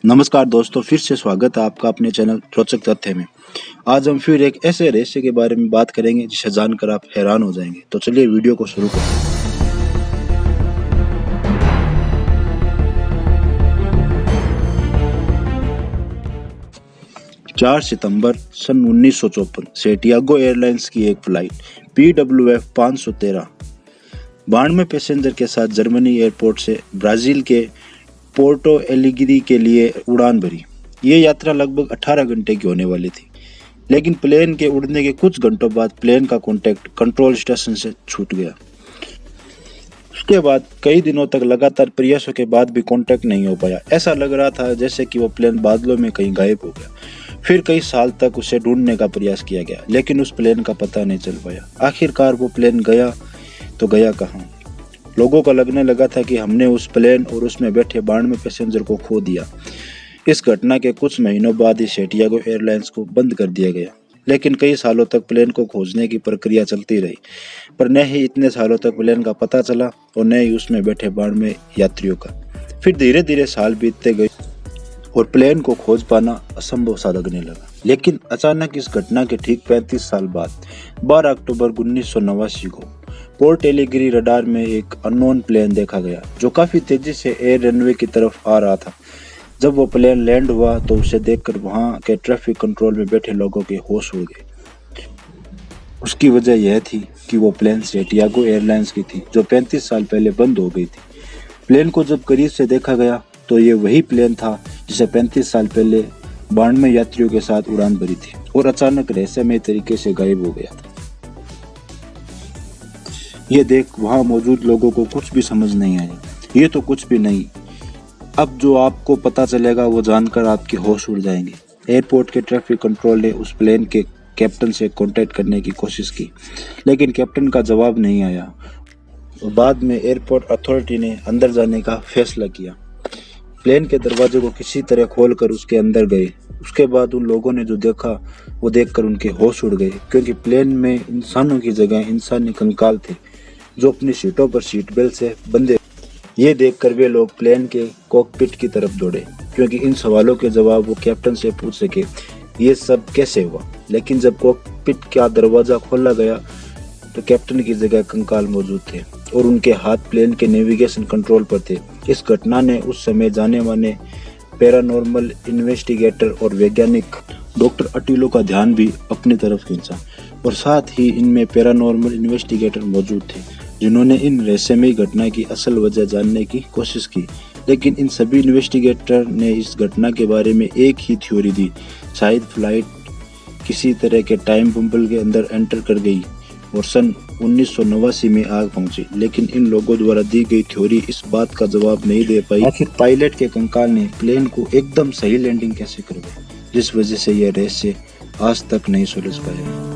नमस्कार दोस्तों, फिर से स्वागत है आपका अपने चैनल रोचक तथ्य में। आज हम फिर एक ऐसे रहस्य के बारे में बात करेंगे जिसे जानकर आप हैरान हो जाएंगे। तो चलिए वीडियो को शुरू करते हैं। 4 सितंबर सन 1954 सैंटियागो एयरलाइंस की एक फ्लाइट PWF 513 92 पैसेंजर के साथ जर्मनी एयरपोर्ट से ब्राजील के पोर्टो एलिग्री के लिए उड़ान भरी। ये यात्रा लगभग 18 घंटे की होने वाली थी, लेकिन प्लेन के उड़ने के कुछ घंटों बाद प्लेन का कॉन्टैक्ट कंट्रोल स्टेशन से छूट गया। उसके बाद कई दिनों तक लगातार प्रयासों के बाद भी कॉन्टैक्ट नहीं हो पाया। ऐसा लग रहा था जैसे कि वो प्लेन बादलों में कहीं गायब हो गया। फिर कई साल तक उसे ढूंढने का प्रयास किया गया, लेकिन उस प्लेन का पता नहीं चल पाया। आखिरकार वो प्लेन गया तो गया कहाँ? लोगों को लगने लगा था कि हमने उस प्लेन और उसमें बैठे 92 पैसेंजर को खो दिया। इस घटना के कुछ महीनों बाद ही सैंटियागो एयरलाइंस को बंद कर दिया गया, लेकिन कई सालों तक प्लेन को खोजने की प्रक्रिया चलती रही। पर न ही इतने सालों तक प्लेन का पता चला और न ही उसमें बैठे 92 यात्रियों का। फिर धीरे धीरे साल बीतते गए और प्लेन को खोज पाना असंभव सा लगने लगा। लेकिन अचानक इस घटना के ठीक 35 साल बाद 12 अक्टूबर 1989 को पोर्ट एलिग्री रडार में एक अननोन प्लेन देखा गया, जो काफी तेजी से एयर रनवे की तरफ आ रहा था। जब वो प्लेन लैंड हुआ तो उसे देखकर वहां के ट्रैफिक कंट्रोल में बैठे लोगों के होश उड़ गए। उसकी वजह यह थी कि वो प्लेन सैंटियागो एयरलाइंस की थी, जो 35 साल पहले बंद हो गई थी। प्लेन को जब करीब से देखा गया तो ये वही प्लेन था जिसे 35 साल पहले 92 यात्रियों के साथ उड़ान भरी थी और अचानक रहस्यमय तरीके से गायब हो गया था। ये देख वहां मौजूद लोगों को कुछ भी समझ नहीं आया। ये तो कुछ भी नहीं। अब जो आपको पता चलेगा वो जानकर आपके होश उड़ जाएंगे। एयरपोर्ट के ट्रैफिक कंट्रोल ने उस प्लेन के कैप्टन से कांटेक्ट करने की कोशिश की, लेकिन कैप्टन का जवाब नहीं आया। और बाद में एयरपोर्ट अथॉरिटी ने अंदर जाने का फैसला किया। प्लेन के दरवाजे को किसी तरह खोलकर उसके अंदर गए। उसके बाद उन लोगों ने जो देखा वो देखकर उनके होश उड़ गए, क्योंकि प्लेन में इंसानों की जगह इंसानी कंकाल थे जो अपनी सीटों पर सीट बेल्ट से बंधे। ये देखकर वे लोग प्लेन के कॉकपिट की तरफ दौड़े, क्योंकि इन सवालों के जवाब वो कैप्टन से पूछ सके ये सब कैसे हुआ। लेकिन जब कॉकपिट का दरवाजा खोला गया तो कैप्टन की जगह कंकाल मौजूद थे और उनके हाथ प्लेन के नेविगेशन कंट्रोल पर थे। इस घटना ने उस समय जाने माने पैरानॉर्मल इन्वेस्टिगेटर और वैज्ञानिक डॉक्टर अटिलो का ध्यान भी अपनी तरफ खींचा, और साथ ही इनमें पैरानॉर्मल इन्वेस्टिगेटर मौजूद थे जिन्होंने इन रहस्यमय घटना की असल वजह जानने की कोशिश की। लेकिन इन सभी इन्वेस्टिगेटर ने इस घटना के बारे में एक ही थ्योरी दी, शायद फ्लाइट किसी तरह के टाइम बम्बल के अंदर एंटर कर गई और सन 1989 में आग पहुंची। लेकिन इन लोगों द्वारा दी गई थ्योरी इस बात का जवाब नहीं दे पाई आखिर पायलट के कंकाल ने प्लेन को एकदम सही लैंडिंग कैसे कर गए, जिस वजह से यह रहस्य आज तक नहीं सुलझ पाया।